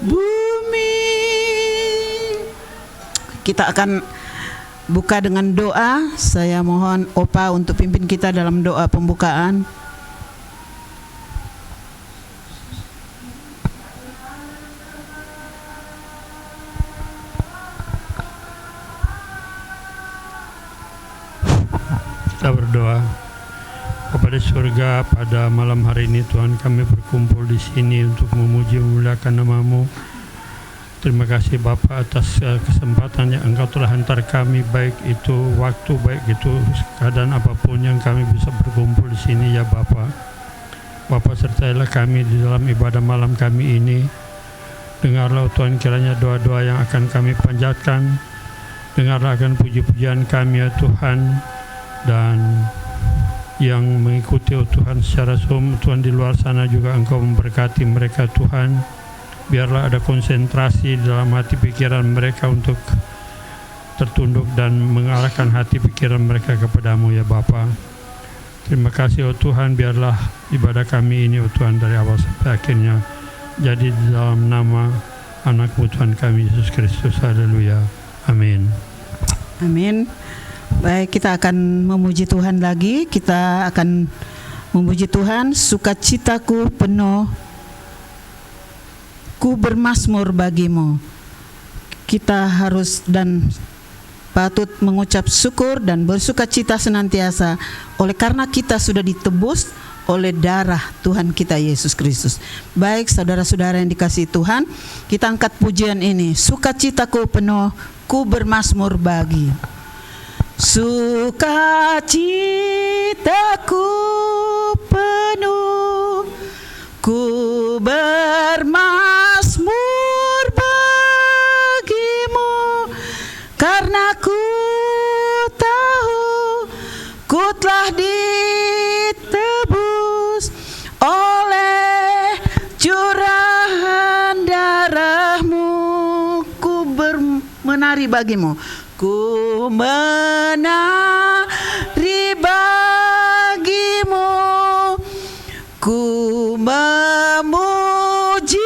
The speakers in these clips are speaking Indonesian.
bumi. Kita akan buka dengan doa. Saya mohon Opa untuk pimpin kita dalam doa pembukaan. Kita berdoa. Kepada surga, pada malam hari ini Tuhan, kami berkumpul di sini untuk memuji memuliakan nama-Mu. Terima kasih Bapa atas kesempatan yang Engkau telah hantar kami, baik itu waktu, baik itu keadaan apapun yang kami bisa berkumpul di sini ya Bapa. Bapa, sertailah kami di dalam ibadah malam kami ini. Dengarlah Tuhan kiranya doa-doa yang akan kami panjatkan. Dengarlah akan puji-pujian kami ya Tuhan, dan yang mengikuti Tuhan secara Zoom, Tuhan di luar sana juga Engkau memberkati mereka Tuhan. Biarlah ada konsentrasi dalam hati pikiran mereka untuk tertunduk dan mengarahkan hati pikiran mereka kepadamu ya Bapa. Terima kasih Tuhan, biarlah ibadah kami ini Tuhan dari awal sampai akhirnya jadi di dalam nama anak-Mu Tuhan kami Yesus Kristus. Haleluya. Amin. Amin. Baik, kita akan memuji Tuhan lagi. Kita akan memuji Tuhan. Sukacitaku penuh, ku bermazmur bagimu. Kita harus dan patut mengucap syukur dan bersukacita senantiasa oleh karena kita sudah ditebus oleh darah Tuhan kita Yesus Kristus. Baik saudara-saudara yang dikasihi Tuhan, kita angkat pujian ini. Sukacitaku penuh, ku bermazmur bagi. Sukacitaku penuh, ku bermazmur bagimu, karena ku tahu ku telah ditebus oleh curahan darahmu. Ku menari bagimu, ku menari bagimu, ku memuji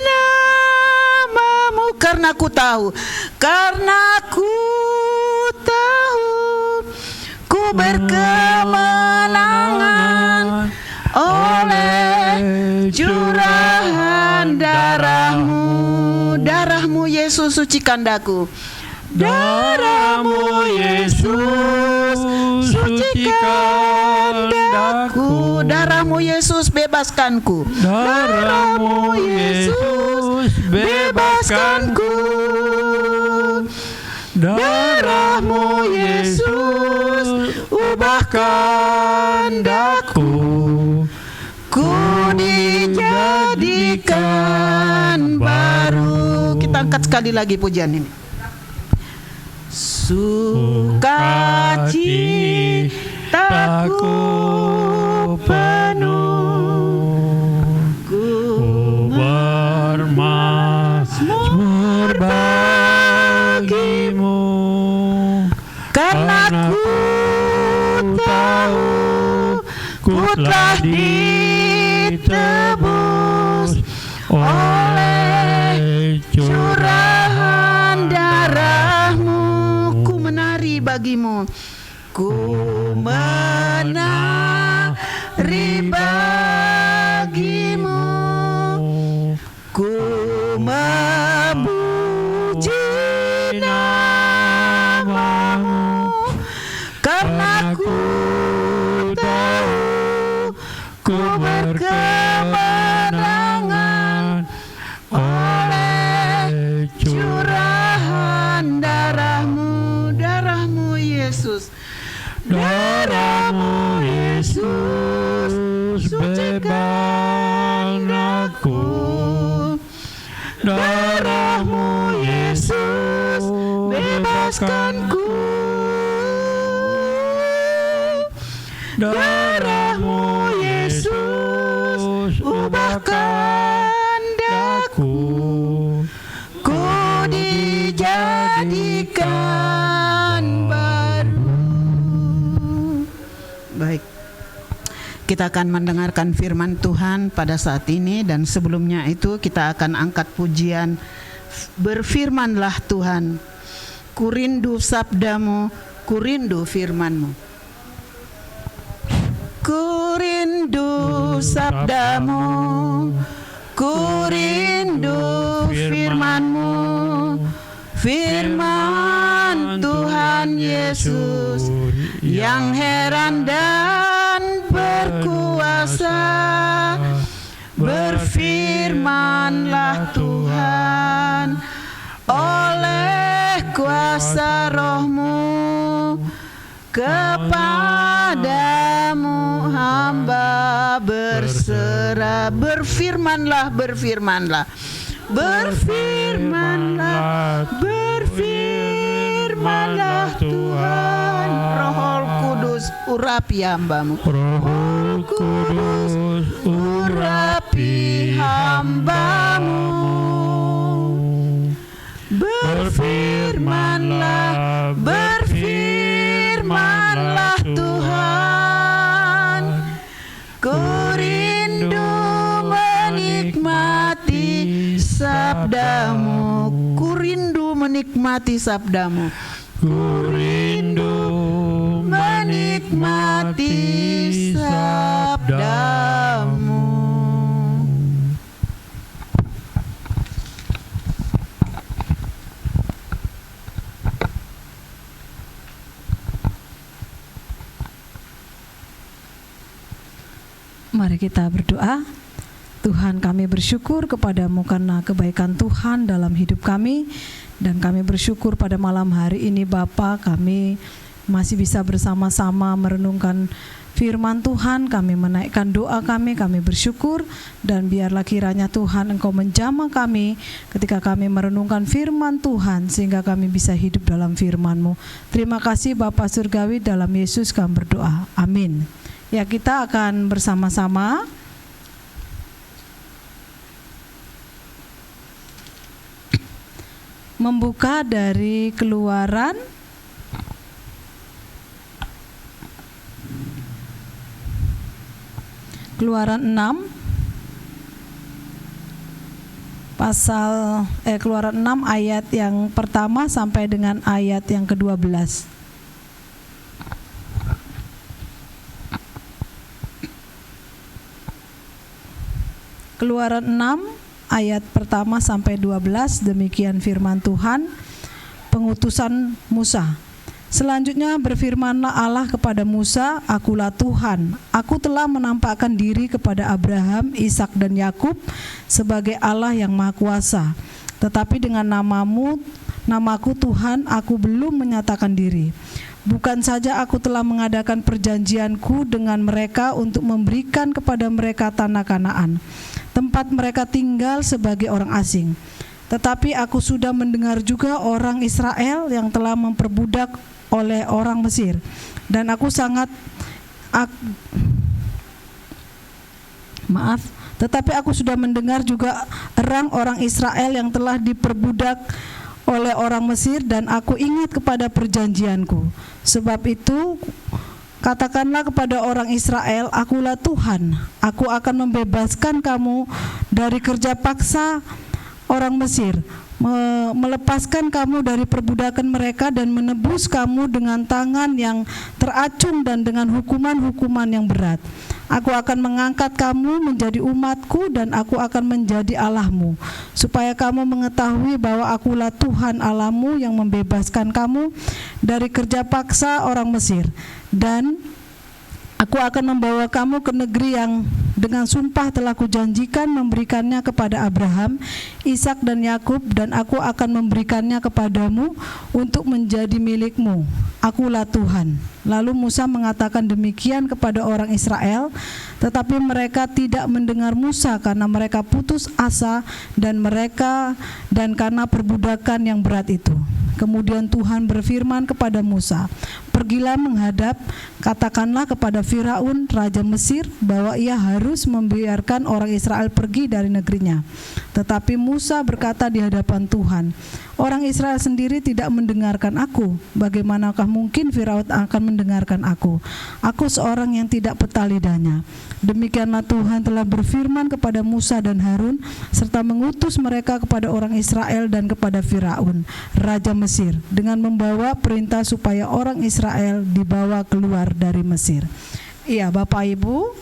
namamu, karena ku tahu ku berkemenangan oleh curahan darahmu. Darahmu Yesus sucikan daku. Darahmu Yesus sucikan daku. Darahmu Yesus bebaskanku. Darahmu Yesus bebaskanku. Darahmu Yesus ubahkan daku. Ku dijadikan baru. Kita angkat sekali lagi pujian ini. Sukacitaku penuh, ku bermazmur bagimu, karena ku tahu ku telah ditebus oleh curahan darahmu. Ku menari bagimu, ku menari bagimu, ku memuji namamu, karena ku tahu ku berkemenangan oleh curahan darahmu. Darahmu Yesus, darahmu Yesus bebaskan aku. Darahmu Yesus bebaskanku. Darahmu Yesus ubahkan daku. Ku dijadikan baru. Baik, kita akan mendengarkan firman Tuhan pada saat ini, dan sebelumnya itu kita akan angkat pujian Berfirmanlah Tuhan, ku rindu sabdamu, ku rindu firman-Mu. Ku rindu sabdamu, ku rindu firman-Mu, firman Tuhan Yesus yang heran dan berkuasa. Berfirmanlah Tuhan, oleh kuasa Roh-Mu, kepadamu hamba berserah. Berfirmanlah, berfirmanlah, berfirmanlah, berfirmanlah Tuhan. Roh Kudus urapi hamba-Mu. Roh Kudus urapi hamba-Mu. Berfirmanlah, berfirmanlah Tuhan. Ku rindu menikmati sabdamu, ku rindu menikmati sabdamu, ku rindu menikmati sabdamu. Mari kita berdoa. Tuhan, kami bersyukur kepadamu karena kebaikan Tuhan dalam hidup kami, dan kami bersyukur pada malam hari ini Bapa, kami masih bisa bersama-sama merenungkan firman Tuhan. Kami menaikkan doa kami bersyukur, dan biarlah kiranya Tuhan Engkau menjamah kami ketika kami merenungkan firman Tuhan, sehingga kami bisa hidup dalam firman-Mu. Terima kasih Bapa Surgawi, dalam Yesus kami berdoa, amin. Ya, kita akan bersama-sama membuka dari Keluaran Keluaran 6 Keluaran 6 ayat yang pertama sampai dengan ayat yang ke-12. Keluaran 6 ayat pertama sampai 12, demikian firman Tuhan. Pengutusan Musa. Selanjutnya berfirmanlah Allah kepada Musa, akulah Tuhan, aku telah menampakkan diri kepada Abraham, Ishak dan Yakub sebagai Allah yang Maha Kuasa. Tetapi dengan namaku Tuhan, aku belum menyatakan diri. Bukan saja aku telah mengadakan perjanjianku dengan mereka untuk memberikan kepada mereka tanah Kanaan, tempat mereka tinggal sebagai orang asing. Tetapi aku sudah mendengar juga orang Israel yang telah memperbudak oleh orang Mesir, dan tetapi aku sudah mendengar juga orang Israel yang telah diperbudak oleh orang Mesir, dan aku ingat kepada perjanjianku. Sebab itu katakanlah kepada orang Israel, akulah Tuhan, aku akan membebaskan kamu dari kerja paksa orang Mesir, melepaskan kamu dari perbudakan mereka, dan menebus kamu dengan tangan yang teracung dan dengan hukuman-hukuman yang berat. Aku akan mengangkat kamu menjadi umatku, dan aku akan menjadi Allahmu, supaya kamu mengetahui bahwa akulah Tuhan Allahmu yang membebaskan kamu dari kerja paksa orang Mesir. Dan aku akan membawa kamu ke negeri yang dengan sumpah telah kujanjikan memberikannya kepada Abraham, Ishak dan Yakub, dan aku akan memberikannya kepadamu untuk menjadi milikmu. Akulah Tuhan. Lalu Musa mengatakan demikian kepada orang Israel, tetapi mereka tidak mendengar Musa karena mereka putus asa dan karena perbudakan yang berat itu. Kemudian Tuhan berfirman kepada Musa, Pergilah menghadap, katakanlah kepada Firaun raja Mesir bahwa ia harus membiarkan orang Israel pergi dari negerinya. Tetapi Musa berkata di hadapan Tuhan, orang Israel sendiri tidak mendengarkan aku. Bagaimanakah mungkin Firaun akan mendengarkan aku? Aku seorang yang tidak peta lidahnya. Demikianlah Tuhan telah berfirman kepada Musa dan Harun, serta mengutus mereka kepada orang Israel dan kepada Firaun raja Mesir, dengan membawa perintah supaya orang Israel dibawa keluar dari Mesir. Iya, Bapak Ibu,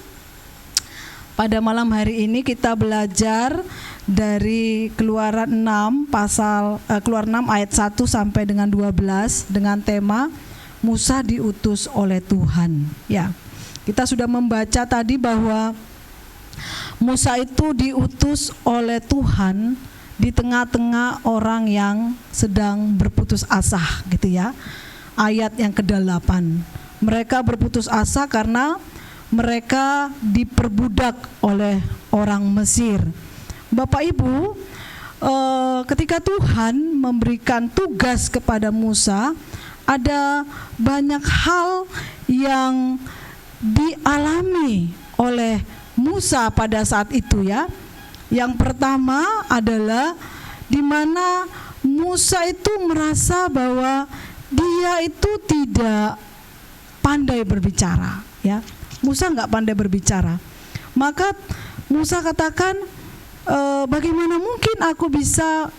pada malam hari ini kita belajar dari Keluaran 6 Keluaran 6 ayat 1 sampai dengan 12 dengan tema Musa diutus oleh Tuhan. Ya. Kita sudah membaca tadi bahwa Musa itu diutus oleh Tuhan di tengah-tengah orang yang sedang berputus asa, gitu ya. Ayat yang ke-8. Mereka berputus asa karena mereka diperbudak oleh orang Mesir. Bapak Ibu, ketika Tuhan memberikan tugas kepada Musa, ada banyak hal yang dialami oleh Musa pada saat itu ya. Yang pertama adalah di mana Musa itu merasa bahwa dia itu tidak pandai berbicara ya. Musa nggak pandai berbicara. Maka Musa katakan, bagaimana mungkin aku bisa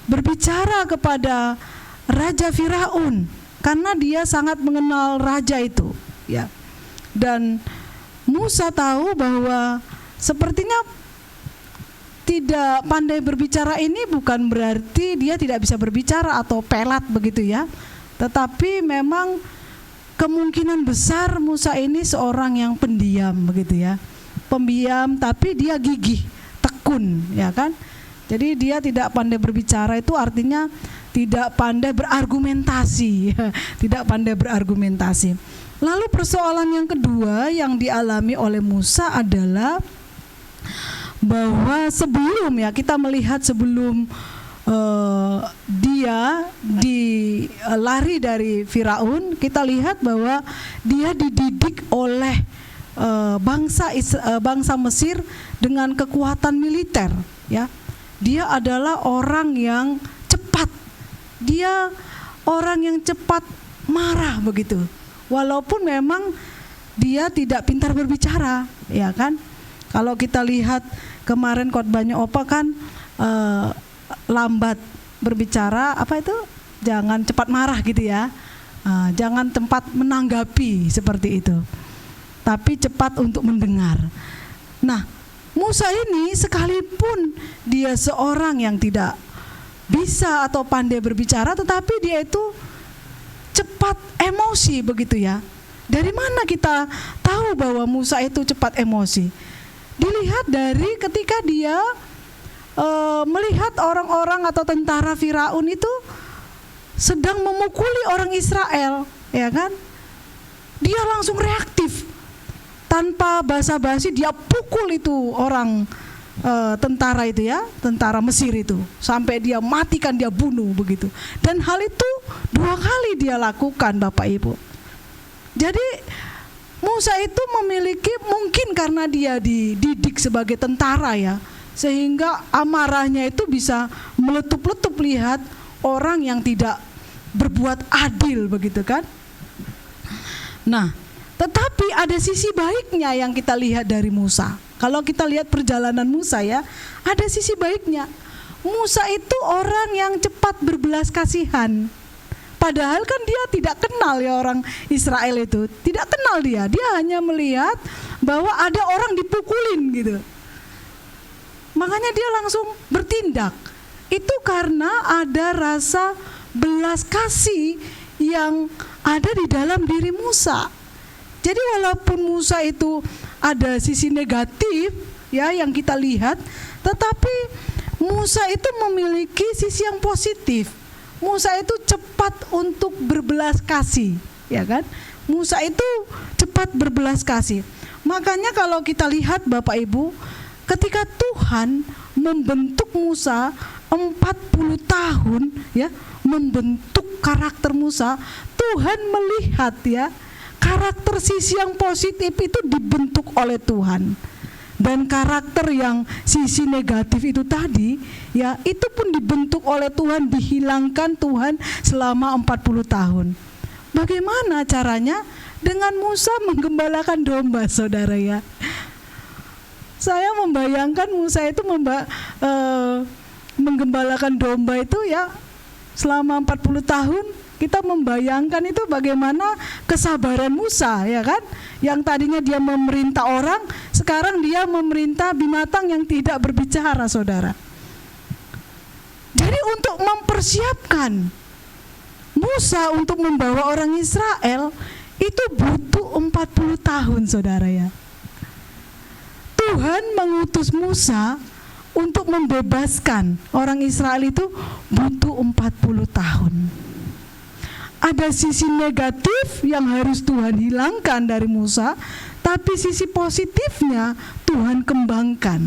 berbicara kepada Raja Firaun, karena dia sangat mengenal raja itu ya. Dan Musa tahu bahwa sepertinya tidak pandai berbicara ini bukan berarti dia tidak bisa berbicara atau pelat begitu ya. Tetapi memang kemungkinan besar Musa ini seorang yang pendiam begitu ya. Pendiam tapi dia gigih, tekun ya kan. Jadi dia tidak pandai berbicara itu artinya tidak pandai berargumentasi, tidak pandai berargumentasi. Lalu persoalan yang kedua yang dialami oleh Musa adalah bahwa sebelum ya kita melihat sebelum dia lari dari Firaun, kita lihat bahwa dia dididik oleh bangsa Mesir dengan kekuatan militer ya. Dia adalah orang yang cepat. Dia orang yang cepat marah begitu. Walaupun memang dia tidak pintar berbicara, ya kan? Kalau kita lihat kemarin khotbahnya Opa kan lambat berbicara, apa itu? Jangan cepat marah gitu ya. Jangan cepat menanggapi seperti itu. Tapi cepat untuk mendengar. Nah, Musa ini sekalipun dia seorang yang tidak bisa atau pandai berbicara, tetapi dia itu cepat emosi begitu ya. Dari mana kita tahu bahwa Musa itu cepat emosi? Dilihat dari ketika dia melihat orang-orang atau tentara Firaun itu sedang memukuli orang Israel, ya kan? Dia langsung reaktif. Tanpa basa-basi dia pukul itu orang tentara itu ya, tentara Mesir itu, sampai dia matikan, dia bunuh begitu. Dan hal itu 2 kali dia lakukan, Bapak Ibu. Jadi Musa itu memiliki, mungkin karena dia dididik sebagai tentara ya, sehingga amarahnya itu bisa meletup-letup lihat orang yang tidak berbuat adil begitu kan. Nah, tetapi ada sisi baiknya yang kita lihat dari Musa. Kalau kita lihat perjalanan Musa ya, ada sisi baiknya. Musa itu orang yang cepat berbelas kasihan. Padahal kan dia tidak kenal ya orang Israel itu. Tidak kenal dia. Dia hanya melihat bahwa ada orang dipukulin gitu. Makanya dia langsung bertindak. Itu karena ada rasa belas kasih yang ada di dalam diri Musa. Jadi walaupun Musa itu ada sisi negatif ya yang kita lihat, tetapi Musa itu memiliki sisi yang positif. Musa itu cepat untuk berbelas kasih, ya kan? Musa itu cepat berbelas kasih. Makanya kalau kita lihat Bapak Ibu, ketika Tuhan membentuk Musa 40 tahun ya, membentuk karakter Musa, Tuhan melihat ya karakter sisi yang positif itu dibentuk oleh Tuhan. Dan karakter yang sisi negatif itu tadi ya, itu pun dibentuk oleh Tuhan, dihilangkan Tuhan selama 40 tahun. Bagaimana caranya? Dengan Musa menggembalakan domba, saudara ya. Saya membayangkan Musa itu menggembalakan domba itu ya selama 40 tahun. Kita membayangkan itu bagaimana kesabaran Musa ya kan, yang tadinya dia memerintah orang, sekarang dia memerintah binatang yang tidak berbicara, saudara. Jadi untuk mempersiapkan Musa untuk membawa orang Israel itu butuh 40 tahun, saudara ya. Tuhan mengutus Musa untuk membebaskan orang Israel itu butuh 40 tahun. Ada sisi negatif yang harus Tuhan hilangkan dari Musa, tapi sisi positifnya Tuhan kembangkan.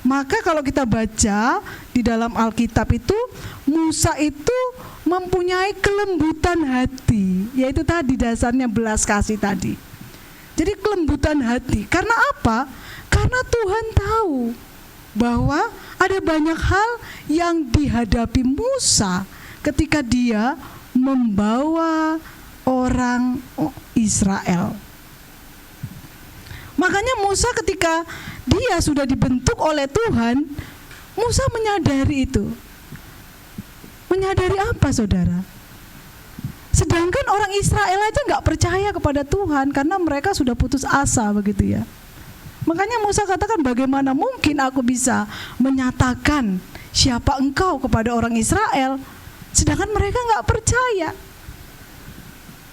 Maka kalau kita baca di dalam Alkitab itu, Musa itu mempunyai kelembutan hati, yaitu tadi dasarnya belas kasih tadi. Jadi kelembutan hati, karena apa? Karena Tuhan tahu bahwa ada banyak hal yang dihadapi Musa ketika dia membawa orang Israel. Makanya Musa ketika dia sudah dibentuk oleh Tuhan, Musa menyadari itu. Menyadari apa, saudara? Sedangkan orang Israel aja gak percaya kepada Tuhan karena mereka sudah putus asa begitu ya. Makanya Musa katakan, bagaimana mungkin aku bisa menyatakan siapa engkau kepada orang Israel, sedangkan mereka gak percaya.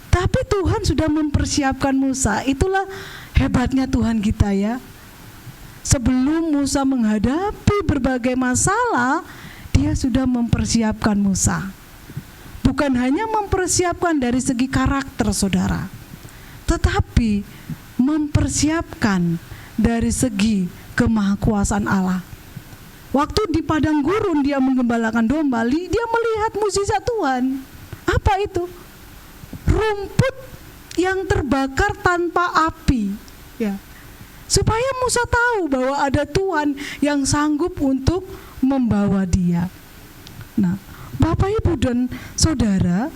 Tapi Tuhan sudah mempersiapkan Musa. Itulah hebatnya Tuhan kita ya. Sebelum Musa menghadapi berbagai masalah, dia sudah mempersiapkan Musa. Bukan hanya mempersiapkan dari segi karakter, saudara, tetapi mempersiapkan dari segi kemahakuasaan Allah. Waktu di padang gurun dia menggembalakan domba, dia melihat mukjizat Tuhan. Apa itu? Rumput yang terbakar tanpa api ya. Supaya Musa tahu bahwa ada Tuhan yang sanggup untuk membawa dia. Nah, Bapak Ibu dan Saudara,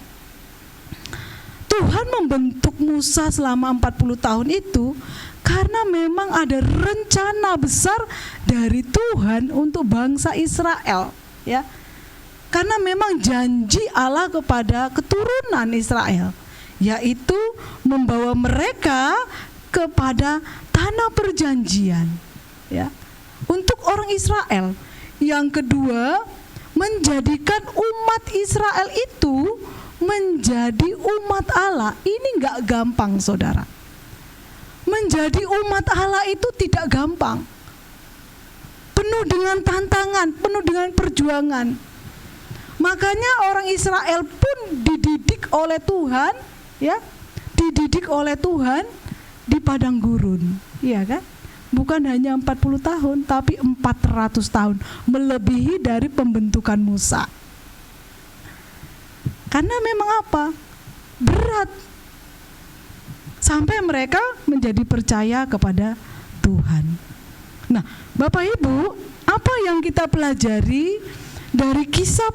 Tuhan membentuk Musa selama 40 tahun itu karena memang ada rencana besar dari Tuhan untuk bangsa Israel ya. Karena memang janji Allah kepada keturunan Israel, yaitu membawa mereka kepada tanah perjanjian ya, untuk orang Israel. Yang kedua, menjadikan umat Israel itu menjadi umat Allah. Ini gak gampang, saudara. Menjadi umat Allah itu tidak gampang. Penuh dengan tantangan, penuh dengan perjuangan. Makanya orang Israel pun dididik oleh Tuhan ya, dididik oleh Tuhan di padang gurun, iya kan? Bukan hanya 40 tahun, tapi 400 tahun, melebihi dari pembentukan Musa. Karena memang apa? Berat. Sampai mereka menjadi percaya kepada Tuhan. Nah, Bapak Ibu, apa yang kita pelajari dari kisah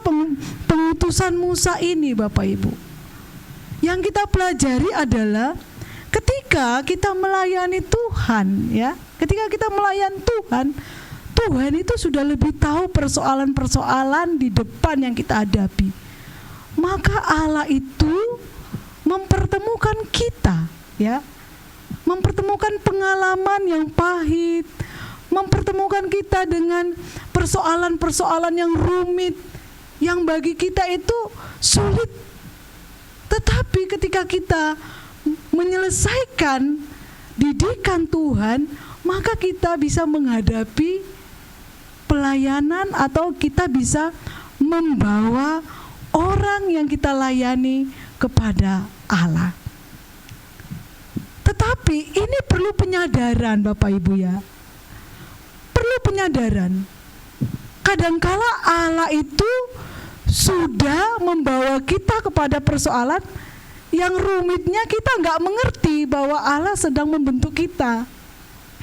pengutusan Musa ini, Bapak Ibu? Yang kita pelajari adalah ketika kita melayani Tuhan ya, ketika kita melayani Tuhan, Tuhan itu sudah lebih tahu persoalan-persoalan di depan yang kita hadapi. Maka Allah itu mempertemukan kita ya, mempertemukan pengalaman yang pahit, mempertemukan kita dengan persoalan-persoalan yang rumit, yang bagi kita itu sulit. Tetapi ketika kita menyelesaikan didikan Tuhan, maka kita bisa menghadapi pelayanan atau kita bisa membawa orang yang kita layani kepada Allah. Tetapi ini perlu penyadaran, Bapak Ibu ya. perlu penyadaran. Kadangkala Allah itu sudah membawa kita kepada persoalan yang rumitnya kita nggak mengerti bahwa Allah sedang membentuk kita,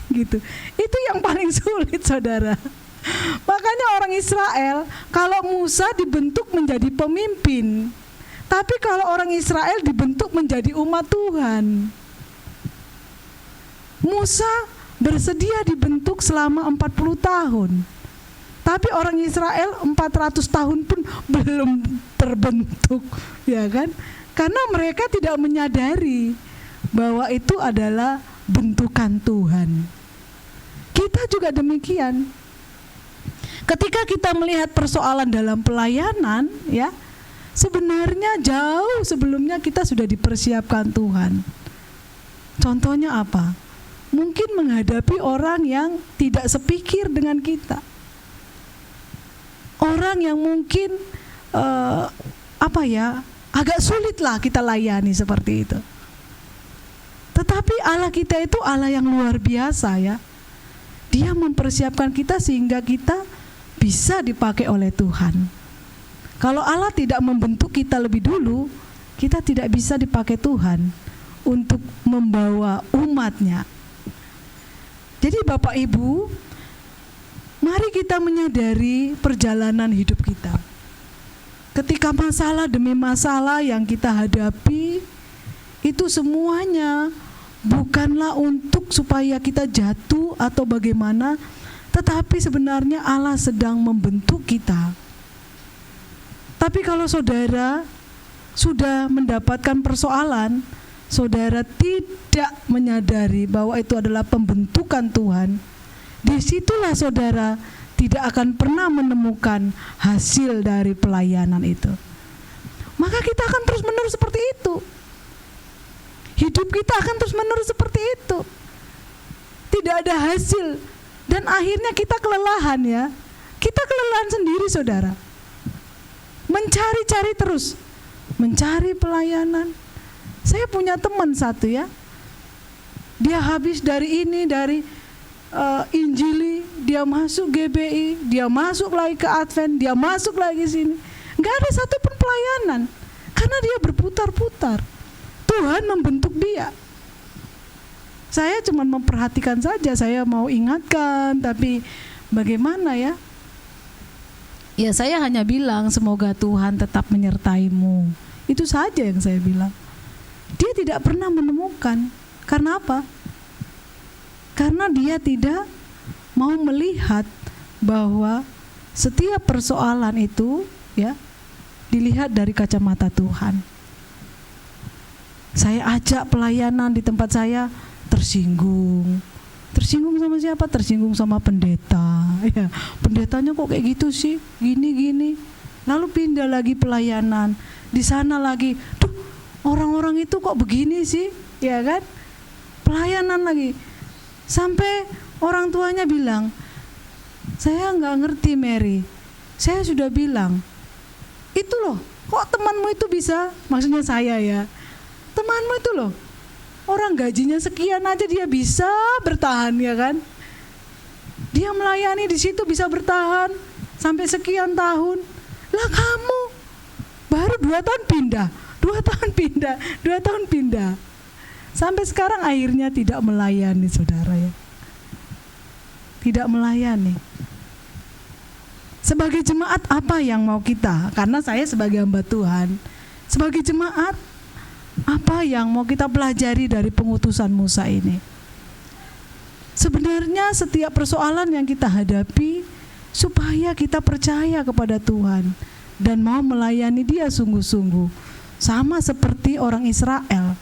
gitu. Itu yang paling sulit, saudara. Makanya orang Israel, kalau Musa dibentuk menjadi pemimpin, tapi kalau orang Israel dibentuk menjadi umat Tuhan. Musa bersedia dibentuk selama 40 tahun. Tapi orang Israel 400 tahun pun belum terbentuk, ya kan? Karena mereka tidak menyadari bahwa itu adalah bentukan Tuhan. Kita juga demikian. Ketika kita melihat persoalan dalam pelayanan, ya, sebenarnya jauh sebelumnya kita sudah dipersiapkan Tuhan. Contohnya apa? Mungkin menghadapi orang yang tidak sepikir dengan kita. Orang yang mungkin agak sulit lah kita layani seperti itu. Tetapi Allah kita itu Allah yang luar biasa, ya. Dia mempersiapkan kita sehingga kita bisa dipakai oleh Tuhan. Kalau Allah tidak membentuk kita lebih dulu, kita tidak bisa dipakai Tuhan untuk membawa umatnya. Jadi Bapak Ibu, mari kita menyadari perjalanan hidup kita. Ketika masalah demi masalah yang kita hadapi, itu semuanya bukanlah untuk supaya kita jatuh atau bagaimana, tetapi sebenarnya Allah sedang membentuk kita. Tapi kalau saudara sudah mendapatkan persoalan, saudara tidak menyadari bahwa itu adalah pembentukan Tuhan, disitulah saudara tidak akan pernah menemukan hasil dari pelayanan itu. Maka kita akan terus-menerus seperti itu. Hidup kita akan terus-menerus seperti itu. Tidak ada hasil. Dan akhirnya kita kelelahan, ya. Kita kelelahan sendiri, saudara. Mencari-cari terus. Mencari pelayanan. Saya punya teman satu, ya. Dia habis dari ini, dari Injili, dia masuk GBI, dia masuk lagi ke Advent, dia masuk lagi sini. Gak ada satupun pelayanan. Karena dia berputar-putar. Tuhan membentuk dia. Saya cuma memperhatikan saja, saya mau ingatkan, tapi bagaimana, ya? Ya saya hanya bilang semoga Tuhan tetap menyertaimu. Itu saja yang saya bilang. Dia tidak pernah menemukan. Karena apa? Karena dia tidak mau melihat bahwa setiap persoalan itu, ya, dilihat dari kacamata Tuhan. Saya ajak pelayanan di tempat saya, tersinggung. Tersinggung sama siapa? Tersinggung sama pendeta. Ya, pendetanya kok kayak gitu sih? Gini-gini. Lalu pindah lagi pelayanan. Di sana lagi, tuh orang-orang itu kok begini sih? Ya kan? Pelayanan lagi. Sampai orang tuanya bilang, saya nggak ngerti Mary. Saya sudah bilang, itu loh, kok temanmu itu bisa? Maksudnya saya, ya. Temanmu itu loh, orang gajinya sekian aja dia bisa bertahan, ya kan? Dia melayani di situ bisa bertahan sampai sekian tahun. Lah kamu baru 2 tahun pindah, 2 tahun pindah, 2 tahun pindah. Sampai sekarang akhirnya tidak melayani, saudara, ya. Tidak melayani. Sebagai jemaat apa yang mau kita? Karena saya sebagai hamba Tuhan, sebagai jemaat apa yang mau kita pelajari dari pengutusan Musa ini? Sebenarnya setiap persoalan yang kita hadapi supaya kita percaya kepada Tuhan dan mau melayani Dia sungguh-sungguh. Sama seperti orang Israel.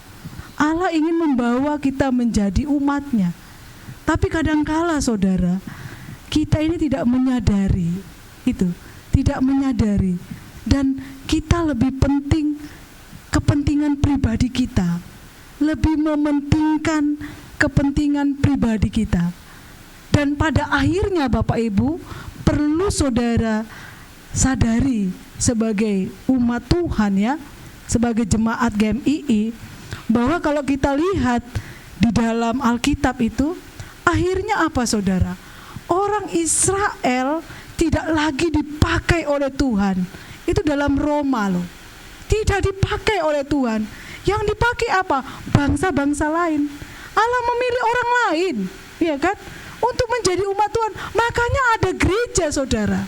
Allah ingin membawa kita menjadi umatnya. Tapi kadangkala, saudara, kita ini tidak menyadari itu, tidak menyadari, dan kita lebih penting kepentingan pribadi kita, lebih mementingkan kepentingan pribadi kita. Dan pada akhirnya Bapak Ibu, perlu saudara sadari sebagai umat Tuhan, ya, sebagai jemaat GMII, bahwa kalau kita lihat di dalam Alkitab itu, akhirnya apa, saudara? orang Israel tidak lagi dipakai oleh Tuhan. Itu dalam Roma loh. Tidak dipakai oleh Tuhan. Yang dipakai apa? Bangsa-bangsa lain. Allah memilih orang lain, ya kan? Untuk menjadi umat Tuhan. Makanya ada gereja, saudara.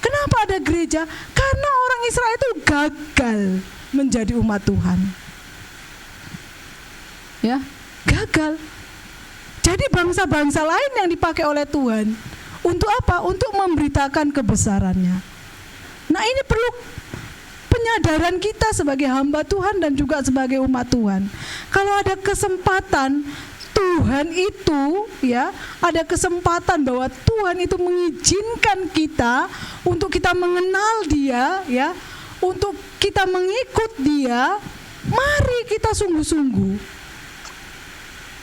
Kenapa ada gereja? Karena orang Israel itu gagal menjadi umat Tuhan. Ya, gagal. Jadi bangsa-bangsa lain yang dipakai oleh Tuhan. Untuk apa? Untuk memberitakan kebesarannya. Nah, ini perlu penyadaran kita sebagai hamba Tuhan dan juga sebagai umat Tuhan. Kalau ada kesempatan Tuhan itu, ya, ada kesempatan bahwa Tuhan itu mengizinkan kita untuk kita mengenal Dia, ya, untuk kita mengikut Dia, mari kita sungguh-sungguh,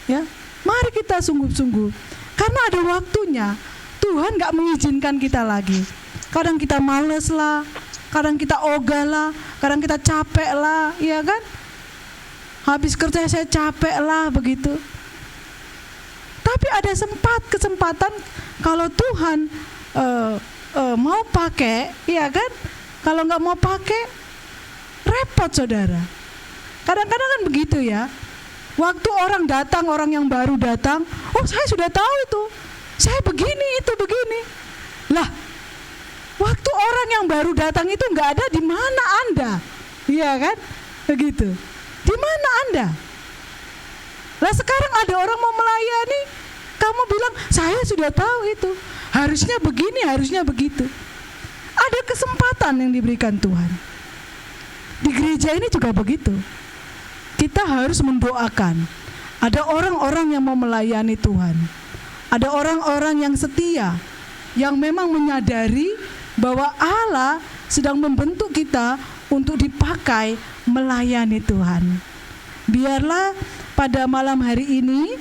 ya, mari kita sungguh-sungguh. Karena ada waktunya Tuhan gak mengizinkan kita lagi. Kadang kita males lah, kadang kita ogah lah, kadang kita capek lah, ya kan? Habis kerja saya capek lah, begitu. Tapi ada kesempatan kalau Tuhan mau pakai, ya kan? Kalau nggak mau pakai, repot, saudara. Kadang-kadang kan begitu ya. Waktu orang datang, orang yang baru datang, oh saya sudah tahu itu, saya begini, itu begini. Lah, waktu orang yang baru datang itu nggak ada, di mana Anda? Iya kan? Begitu. Di mana Anda? Lah sekarang ada orang mau melayani, kamu bilang saya sudah tahu itu, harusnya begini, harusnya begitu. Ada kesempatan yang diberikan Tuhan. Di gereja ini juga begitu. Kita harus mendoakan. Ada orang-orang yang mau melayani Tuhan. Ada orang-orang yang setia, yang memang menyadari bahwa Allah sedang membentuk kita untuk dipakai melayani Tuhan. Biarlah pada malam hari ini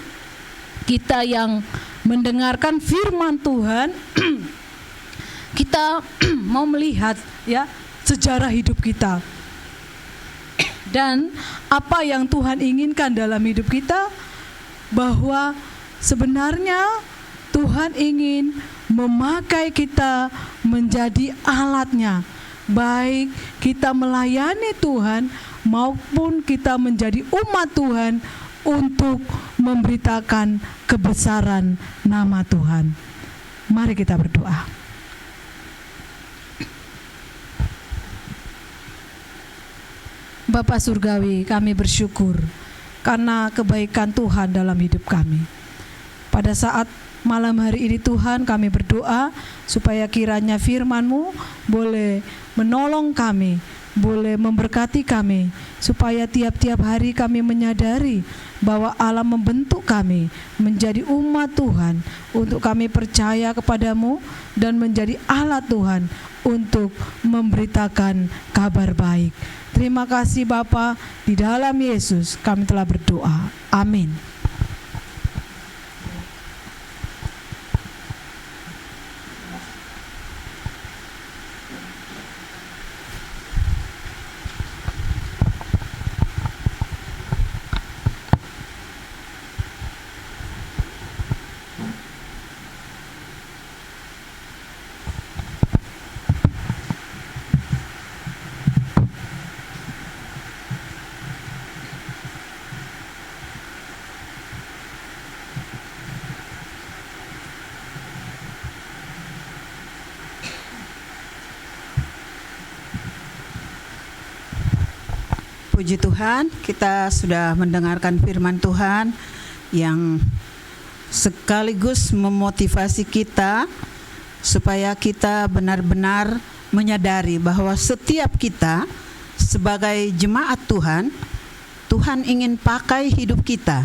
kita yang mendengarkan firman Tuhan, kita mau melihat, ya, sejarah hidup kita dan apa yang Tuhan inginkan dalam hidup kita, bahwa sebenarnya Tuhan ingin memakai kita menjadi alatnya, baik kita melayani Tuhan maupun kita menjadi umat Tuhan untuk memberitakan kebesaran nama Tuhan. Mari kita berdoa. Bapa Surgawi, kami bersyukur karena kebaikan Tuhan dalam hidup kami. Pada saat malam hari ini Tuhan, kami berdoa supaya kiranya firman-Mu boleh menolong kami, boleh memberkati kami, supaya tiap-tiap hari kami menyadari bahwa Allah membentuk kami menjadi umat Tuhan, untuk kami percaya kepadamu dan menjadi alat Tuhan untuk memberitakan kabar baik. Terima kasih Bapa, di dalam Yesus kami telah berdoa. Amin. Puji Tuhan, kita sudah mendengarkan firman Tuhan yang sekaligus memotivasi kita supaya kita benar-benar menyadari bahwa setiap kita sebagai jemaat Tuhan, Tuhan ingin pakai hidup kita.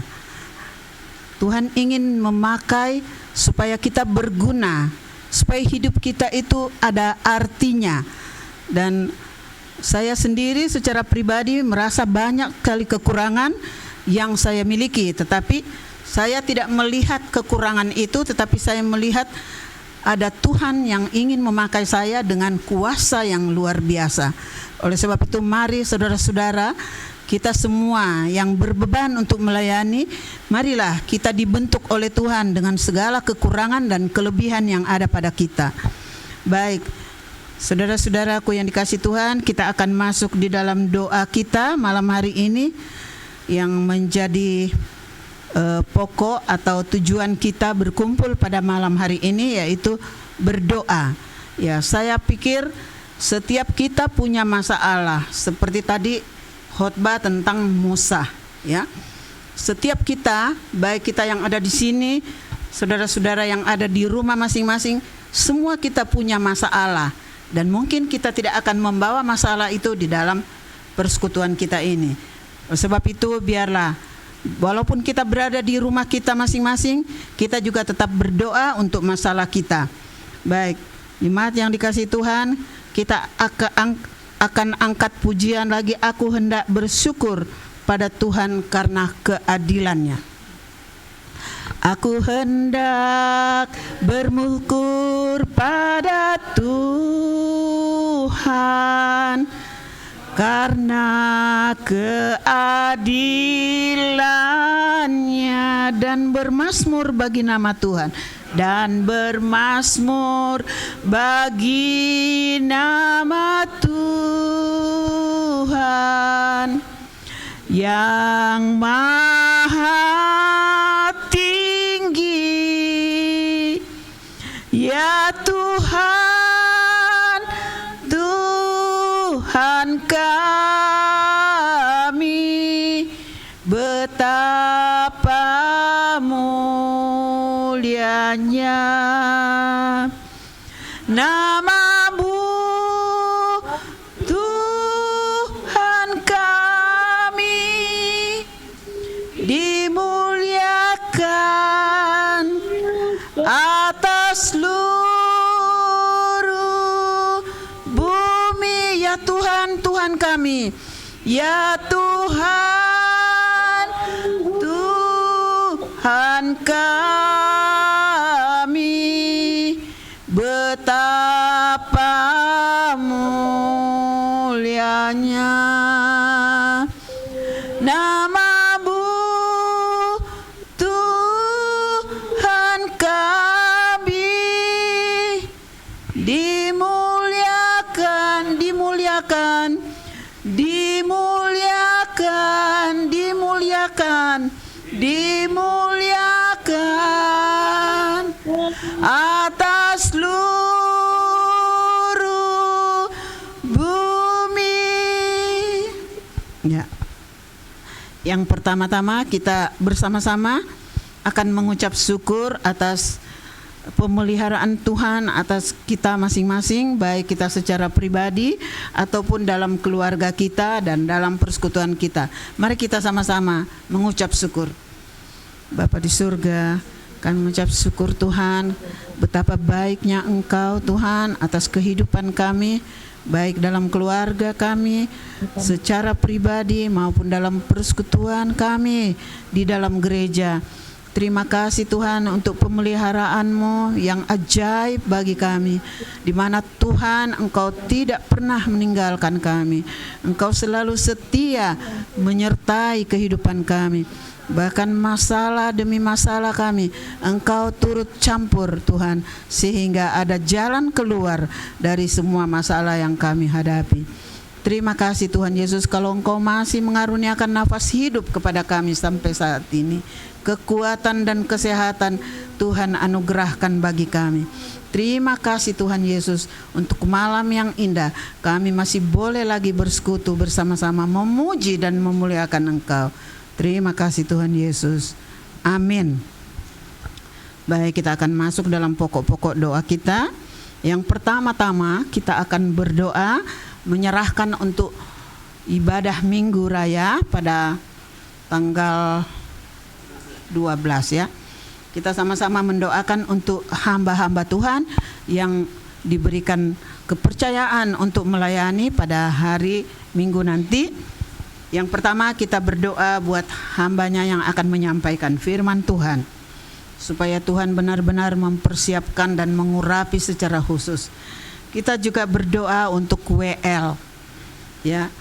Tuhan ingin memakai supaya kita berguna, supaya hidup kita itu ada artinya. Dan saya sendiri secara pribadi merasa banyak kali kekurangan yang saya miliki, tetapi saya tidak melihat kekurangan itu, tetapi saya melihat ada Tuhan yang ingin memakai saya dengan kuasa yang luar biasa. Oleh sebab itu mari saudara-saudara, kita semua yang berbeban untuk melayani, marilah kita dibentuk oleh Tuhan dengan segala kekurangan dan kelebihan yang ada pada kita. Baik, saudara-saudaraku yang dikasihi Tuhan, kita akan masuk di dalam doa kita malam hari ini yang menjadi pokok atau tujuan kita berkumpul pada malam hari ini, yaitu berdoa. Ya, saya pikir setiap kita punya masalah, seperti tadi khotbah tentang Musa, ya. Setiap kita, baik kita yang ada di sini, saudara-saudara yang ada di rumah masing-masing, semua kita punya masalah, dan mungkin kita tidak akan membawa masalah itu di dalam persekutuan kita ini. Sebab itu biarlah walaupun kita berada di rumah kita masing-masing, kita juga tetap berdoa untuk masalah kita. Baik, jemaat yang dikasihi Tuhan, kita akan angkat pujian lagi, aku hendak bersyukur pada Tuhan karena keadilannya. Aku hendak bersyukur pada Tuhan karena keadilannya, dan bermazmur bagi nama Tuhan, dan bermazmur bagi nama Tuhan yang maha tinggi, ya Tuhan, Tuhan kami, betapa mulianya nama-Mu, Tuhan kami, dimuliakan atas seluruh bumi, ya Tuhan, Tuhan kami, ya Tuhan, Tuhan kami, betapa mulianya nama-Mu, Tuhan kami, dimuliakan, dimuliakan, dimuliakan, dimuliakan, dimuliakan atas seluruh bumi. Ya. Yang pertama-tama kita bersama-sama akan mengucap syukur atas pemeliharaan Tuhan atas kita masing-masing, baik kita secara pribadi ataupun dalam keluarga kita dan dalam persekutuan kita. Mari kita sama-sama mengucap syukur. Bapa di surga, kami mengucap syukur Tuhan, betapa baiknya Engkau Tuhan atas kehidupan kami, baik dalam keluarga kami secara pribadi maupun dalam persekutuan kami di dalam gereja. Terima kasih Tuhan untuk pemeliharaan-Mu yang ajaib bagi kami, di mana Tuhan Engkau tidak pernah meninggalkan kami. Engkau selalu setia menyertai kehidupan kami. Bahkan masalah demi masalah kami, Engkau turut campur Tuhan, sehingga ada jalan keluar dari semua masalah yang kami hadapi. Terima kasih Tuhan Yesus, kalau Engkau masih mengaruniakan nafas hidup kepada kami sampai saat ini. Kekuatan dan kesehatan Tuhan anugerahkan bagi kami. Terima kasih Tuhan Yesus untuk malam yang indah. Kami masih boleh lagi bersekutu bersama-sama memuji dan memuliakan Engkau. Terima kasih Tuhan Yesus. Amin. Baik, kita akan masuk dalam pokok-pokok doa kita. Yang pertama-tama kita akan berdoa menyerahkan untuk ibadah Minggu Raya pada tanggal 12 ya. Kita sama-sama mendoakan untuk hamba-hamba Tuhan yang diberikan kepercayaan untuk melayani pada hari Minggu nanti. Yang pertama kita berdoa buat hambanya yang akan menyampaikan firman Tuhan, supaya Tuhan benar-benar mempersiapkan dan mengurapi secara khusus. Kita juga berdoa untuk WL. Ya,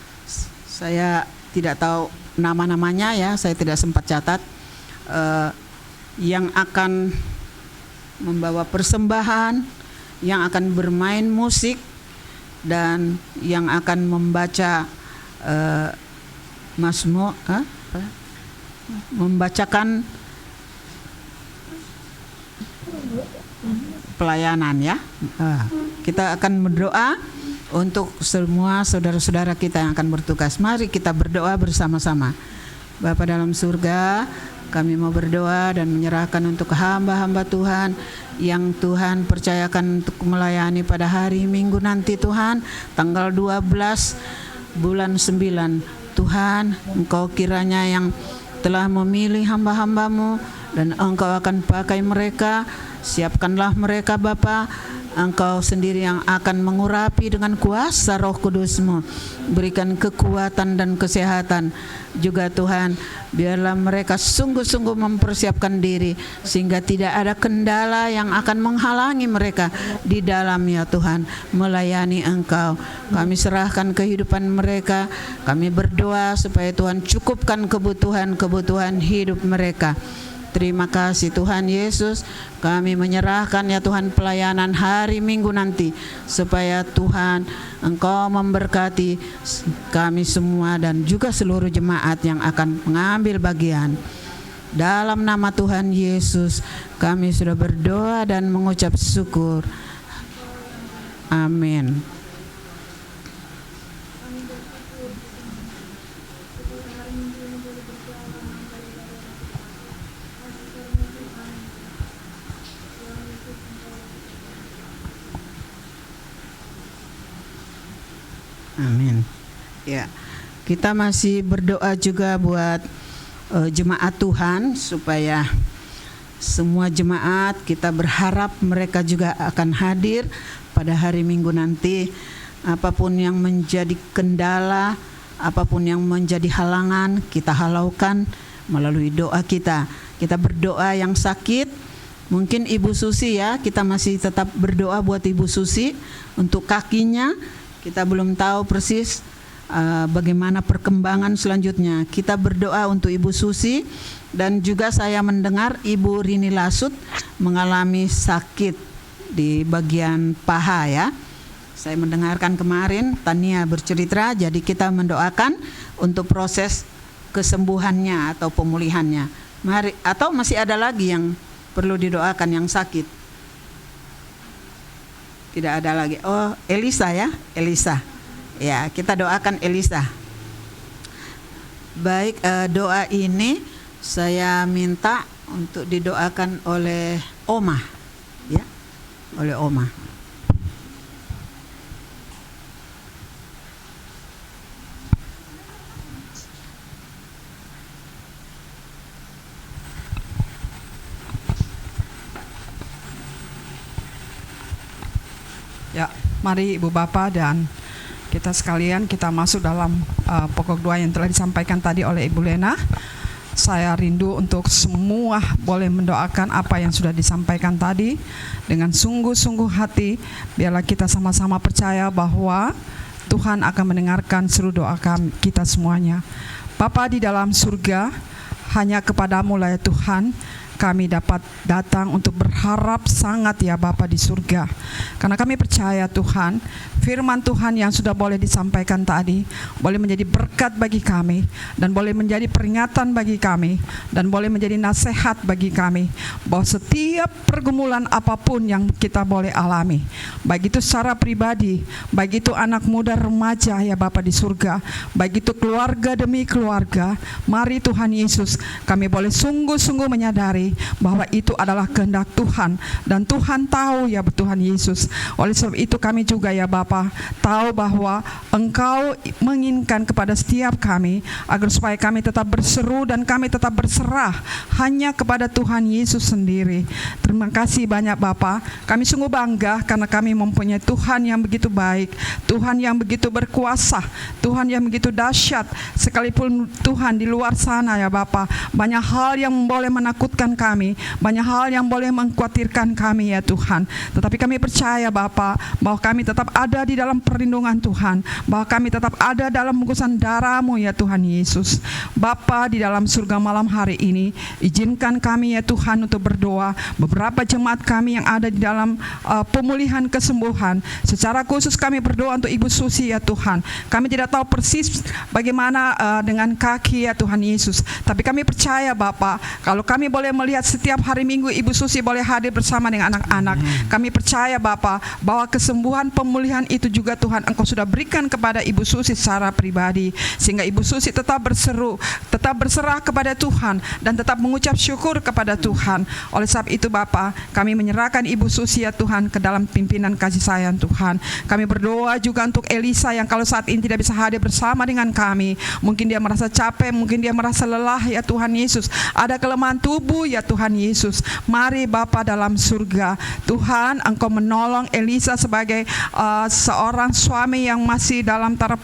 saya tidak tahu nama-namanya ya, saya tidak sempat catat, yang akan membawa persembahan, yang akan bermain musik, dan yang akan membaca membacakan pelayanan ya. Kita akan berdoa untuk semua saudara-saudara kita yang akan bertugas. Mari kita berdoa bersama-sama. Bapa dalam surga, kami mau berdoa dan menyerahkan untuk hamba-hamba Tuhan yang Tuhan percayakan untuk melayani pada hari Minggu nanti Tuhan, tanggal 12 bulan 9. Tuhan, Engkau kiranya yang telah memilih hamba-hambamu dan Engkau akan pakai mereka. Siapkanlah mereka Bapa, Engkau sendiri yang akan mengurapi dengan kuasa Roh Kudus-Mu. Berikan kekuatan dan kesehatan juga Tuhan. Biarlah mereka sungguh-sungguh mempersiapkan diri sehingga tidak ada kendala yang akan menghalangi mereka di dalam ya Tuhan melayani Engkau. Kami serahkan kehidupan mereka. Kami berdoa supaya Tuhan cukupkan kebutuhan hidup mereka. Terima kasih Tuhan Yesus. Kami menyerahkan ya Tuhan pelayanan hari Minggu nanti, supaya Tuhan Engkau memberkati kami semua dan juga seluruh jemaat yang akan mengambil bagian. Dalam nama Tuhan Yesus kami sudah berdoa dan mengucap syukur. Amin. Amin. Ya, kita masih berdoa juga buat jemaat Tuhan, supaya semua jemaat kita berharap mereka juga akan hadir pada hari Minggu nanti. Apapun yang menjadi kendala, apapun yang menjadi halangan, kita halaukan melalui doa kita. Kita berdoa yang sakit, mungkin Ibu Susi ya, kita masih tetap berdoa buat Ibu Susi untuk kakinya. Kita belum tahu persis bagaimana perkembangan selanjutnya. Kita berdoa untuk Ibu Susi, dan juga saya mendengar Ibu Rini Lasut mengalami sakit di bagian paha ya. Saya mendengarkan kemarin Tania bercerita, jadi kita mendoakan untuk proses kesembuhannya atau pemulihannya. Mari, atau masih ada lagi yang perlu didoakan yang sakit? Tidak ada lagi. Oh, Elisa ya, Elisa. Ya, kita doakan Elisa. Baik, doa ini saya minta untuk didoakan oleh Oma, ya, oleh Oma. Ya, mari Ibu Bapak dan kita sekalian, kita masuk dalam pokok doa yang telah disampaikan tadi oleh Ibu Lena. Saya rindu untuk semua boleh mendoakan apa yang sudah disampaikan tadi dengan sungguh-sungguh hati. Biarlah kita sama-sama percaya bahwa Tuhan akan mendengarkan seluruh doa kita semuanya. Bapa di dalam surga, hanya kepadamu lah ya Tuhan kami dapat datang untuk berharap sangat ya Bapa di surga. Karena kami percaya Tuhan, firman Tuhan yang sudah boleh disampaikan tadi boleh menjadi berkat bagi kami, dan boleh menjadi peringatan bagi kami, dan boleh menjadi nasihat bagi kami, bahwa setiap pergumulan apapun yang kita boleh alami, baik itu secara pribadi, baik itu anak muda remaja ya Bapa di surga, baik itu keluarga demi keluarga, mari Tuhan Yesus kami boleh sungguh-sungguh menyadari bahwa itu adalah kehendak Tuhan, dan Tuhan tahu ya Tuhan Yesus. Oleh sebab itu kami juga ya Bapa tahu bahwa Engkau menginginkan kepada setiap kami agar supaya kami tetap berseru dan kami tetap berserah hanya kepada Tuhan Yesus sendiri. Terima kasih banyak Bapa. Kami sungguh bangga karena kami mempunyai Tuhan yang begitu baik, Tuhan yang begitu berkuasa, Tuhan yang begitu dahsyat. Sekalipun Tuhan di luar sana ya Bapa banyak hal yang boleh menakutkan kami, banyak hal yang boleh mengkhawatirkan kami ya Tuhan. Tetapi kami percaya Bapa, bahwa kami tetap ada di dalam perlindungan Tuhan, bahwa kami tetap ada dalam bungkusan darah-Mu ya Tuhan Yesus. Bapa di dalam surga malam hari ini, izinkan kami ya Tuhan untuk berdoa. Beberapa jemaat kami yang ada di dalam pemulihan kesembuhan, secara khusus kami berdoa untuk Ibu Susi ya Tuhan. Kami tidak tahu persis bagaimana dengan kaki ya Tuhan Yesus, tapi kami percaya Bapa, kalau kami boleh melihat setiap hari Minggu Ibu Susi boleh hadir bersama dengan anak-anak, kami percaya Bapa bahwa kesembuhan pemulihan itu juga Tuhan Engkau sudah berikan kepada Ibu Susi secara pribadi, sehingga Ibu Susi tetap berseru, tetap berserah kepada Tuhan, dan tetap mengucap syukur kepada Tuhan. Oleh sebab itu Bapa, kami menyerahkan Ibu Susi ya Tuhan ke dalam pimpinan kasih sayang Tuhan. Kami berdoa juga untuk Elisa yang kalau saat ini tidak bisa hadir bersama dengan kami, mungkin dia merasa capek, mungkin dia merasa lelah ya Tuhan Yesus, ada kelemahan tubuh ya Tuhan Yesus. Mari Bapa dalam surga, Tuhan Engkau menolong Elisa sebagai seorang suami yang masih dalam taraf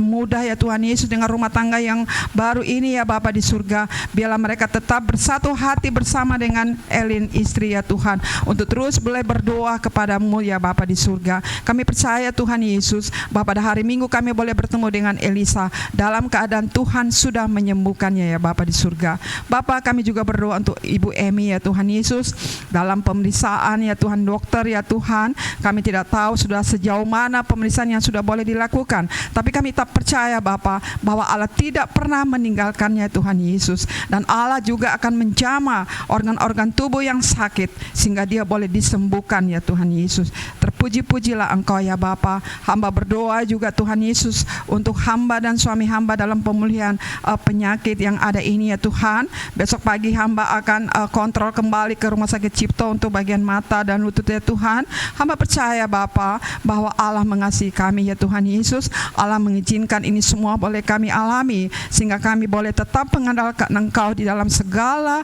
muda ya Tuhan Yesus, dengan rumah tangga yang baru ini ya Bapa di surga. Biarlah mereka tetap bersatu hati bersama dengan Elin istri ya Tuhan, untuk terus boleh berdoa kepadamu ya Bapa di surga. Kami percaya Tuhan Yesus, bahwa pada hari Minggu kami boleh bertemu dengan Elisa dalam keadaan Tuhan sudah menyembuhkannya ya Bapa di surga. Bapa, kami juga berdoa untuk Ibu Emi ya Tuhan Yesus, dalam pemeriksaan ya Tuhan dokter ya Tuhan. Kami tidak tahu sudah sejauh mana pemeriksaan yang sudah boleh dilakukan, tapi kami tak percaya Bapa bahwa Allah tidak pernah meninggalkannya Tuhan Yesus, dan Allah juga akan menjamah organ-organ tubuh yang sakit sehingga dia boleh disembuhkan ya Tuhan Yesus. Terpuji-pujilah Engkau ya Bapa. Hamba berdoa juga Tuhan Yesus untuk hamba dan suami hamba dalam pemulihan penyakit yang ada ini ya Tuhan. Besok pagi hamba akan kontrol kembali ke Rumah Sakit Cipto untuk bagian mata dan lutut ya Tuhan. Hamba percaya Bapa bahwa Allah mengasihi kami ya Tuhan Yesus. Allah mengizinkan ini semua boleh kami alami, sehingga kami boleh tetap mengandalkan Engkau di dalam segala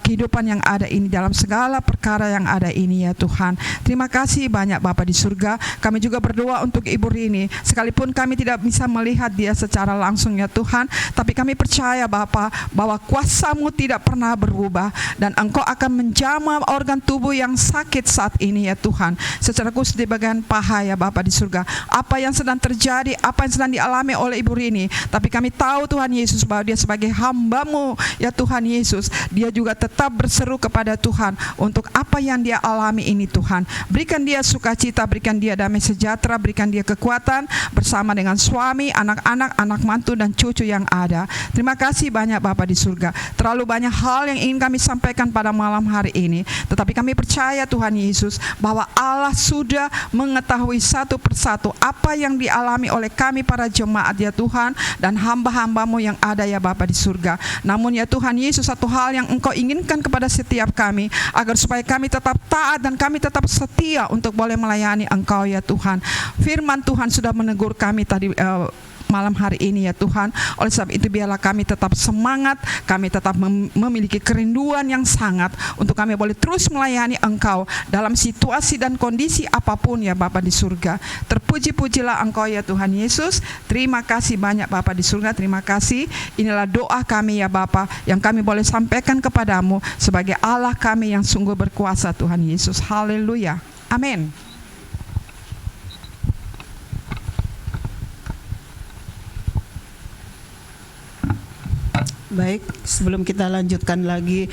kehidupan yang ada ini, dalam segala perkara yang ada ini ya Tuhan. Terima kasih banyak Bapa di surga. Kami juga berdoa untuk Ibu Rini, sekalipun kami tidak bisa melihat dia secara langsung ya Tuhan, tapi kami percaya Bapa bahwa kuasa-Mu tidak pernah berubah, dan Engkau akan menjamah organ tubuh yang sakit saat ini ya Tuhan, secara khusus di bagian paha ya Bapa di surga. Apa yang sedang terjadi, apa yang sedang dialami oleh Ibu Rini, tapi kami tahu Tuhan Yesus bahwa dia sebagai hamba-Mu ya Tuhan Yesus, dia juga tetap berseru kepada Tuhan untuk apa yang dia alami ini Tuhan. Berikan dia sukacita, berikan dia damai sejahtera, berikan dia kekuatan bersama dengan suami, anak-anak, anak mantu dan cucu yang ada. Terima kasih banyak Bapa di surga. Terlalu banyak hal yang ingin kami sampaikan pada malam hari ini, tetapi kami percaya Tuhan Yesus bahwa Allah sudah mengetahui satu persatu apa yang dialami oleh kami para jemaat ya Tuhan, dan hamba-hamba-Mu yang ada ya Bapa di surga. Namun ya Tuhan Yesus, satu hal yang Engkau inginkan kepada setiap kami, agar supaya kami tetap taat dan kami tetap setia untuk boleh melayani Engkau ya Tuhan. Firman Tuhan sudah menegur kami tadi malam hari ini ya Tuhan. Oleh sebab itu biarlah kami tetap semangat, kami tetap memiliki kerinduan yang sangat untuk kami boleh terus melayani Engkau dalam situasi dan kondisi apapun ya Bapa di surga. Terpuji-pujilah Engkau ya Tuhan Yesus. Terima kasih banyak Bapa di surga, terima kasih. Inilah doa kami ya Bapa yang kami boleh sampaikan kepadamu sebagai Allah kami yang sungguh berkuasa Tuhan Yesus. Haleluya. Amin. Baik, sebelum kita lanjutkan lagi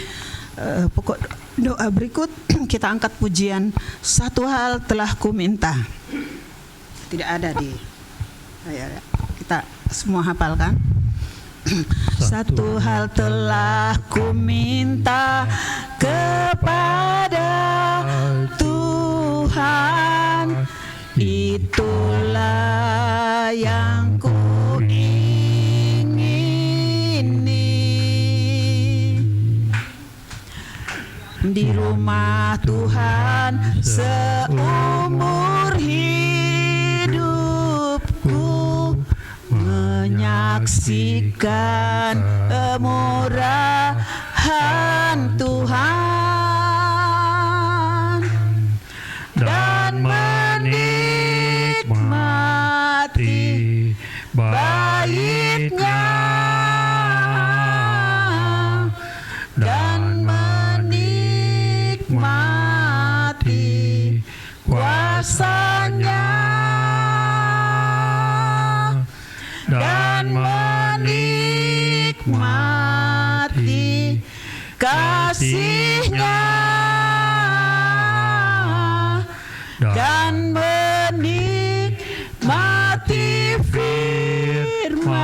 pokok doa berikut, kita angkat pujian Satu Hal Telah Ku Minta. Tidak ada di kita semua hafalkan. Satu hal telah ku minta kepada Tuhan, itulah yang ku di rumah Tuhan seumur hidupku, menyaksikan kemurahan Tuhan dan menikmati baitnya dan kasih-Nya dan menikmati firman-Nya.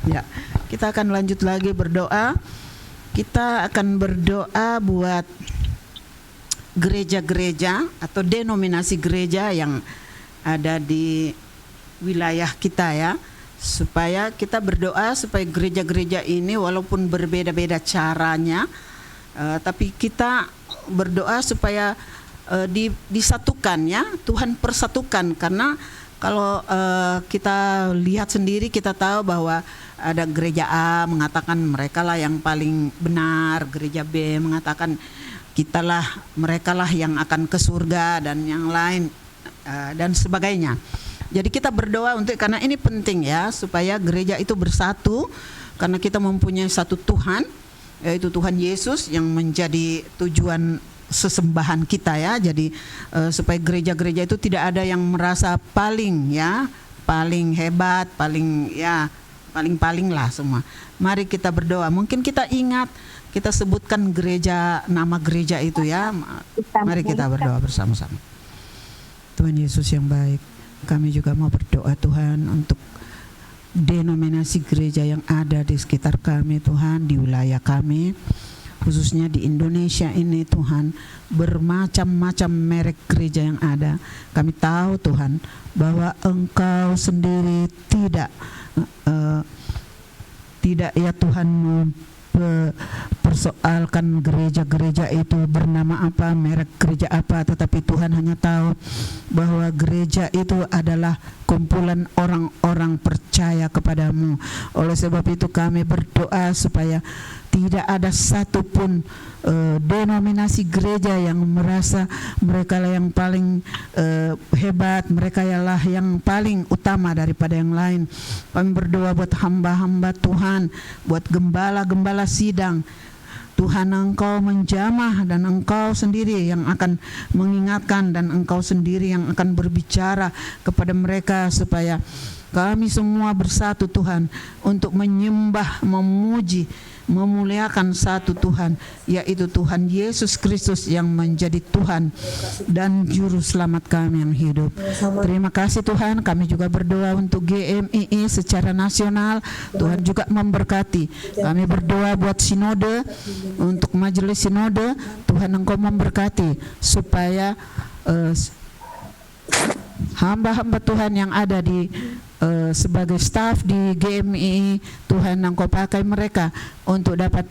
Ya, kita akan lanjut lagi berdoa. Kita akan berdoa buat gereja-gereja atau denominasi gereja yang ada di wilayah kita ya, supaya kita berdoa supaya gereja-gereja ini walaupun berbeda-beda caranya, tapi kita berdoa supaya disatukan ya, Tuhan persatukan. Karena kalau kita lihat sendiri, kita tahu bahwa ada gereja A mengatakan mereka lah yang paling benar, gereja B mengatakan mereka lah yang akan ke surga dan yang lain dan sebagainya. Jadi kita berdoa karena ini penting ya, supaya gereja itu bersatu, karena kita mempunyai satu Tuhan, yaitu Tuhan Yesus yang menjadi tujuan sesembahan kita ya. Jadi supaya gereja-gereja itu tidak ada yang merasa paling hebat, paling lah semua. Mari kita berdoa. Mungkin kita ingat, kita sebutkan nama gereja itu ya. Mari kita berdoa bersama-sama. Tuhan Yesus yang baik, kami juga mau berdoa Tuhan untuk denominasi gereja yang ada di sekitar kami Tuhan, di wilayah kami, khususnya di Indonesia ini Tuhan. Bermacam-macam merek gereja yang ada. Kami tahu Tuhan bahwa Engkau sendiri tidak ya Tuhan persoalkan gereja-gereja itu bernama apa, merek gereja apa, tetapi Tuhan hanya tahu bahwa gereja itu adalah kumpulan orang-orang percaya kepadamu. Oleh sebab itu kami berdoa supaya tidak ada satupun denominasi gereja yang merasa mereka lah yang paling hebat, mereka lah yang paling utama daripada yang lain. Kami berdoa buat hamba-hamba Tuhan, buat gembala-gembala sidang. Tuhan, Engkau menjamah dan Engkau sendiri yang akan mengingatkan dan Engkau sendiri yang akan berbicara kepada mereka supaya kami semua bersatu Tuhan untuk menyembah, memuji, memuliakan satu Tuhan, yaitu Tuhan Yesus Kristus yang menjadi Tuhan dan Juru Selamat kami yang hidup. Terima kasih Tuhan. Kami juga berdoa untuk GMII secara nasional. Tuhan juga memberkati. Kami berdoa buat sinode, untuk majelis sinode. Tuhan Engkau memberkati supaya hamba-hamba Tuhan yang ada di sebagai staf di GMI, Tuhan Engkau pakai mereka untuk dapat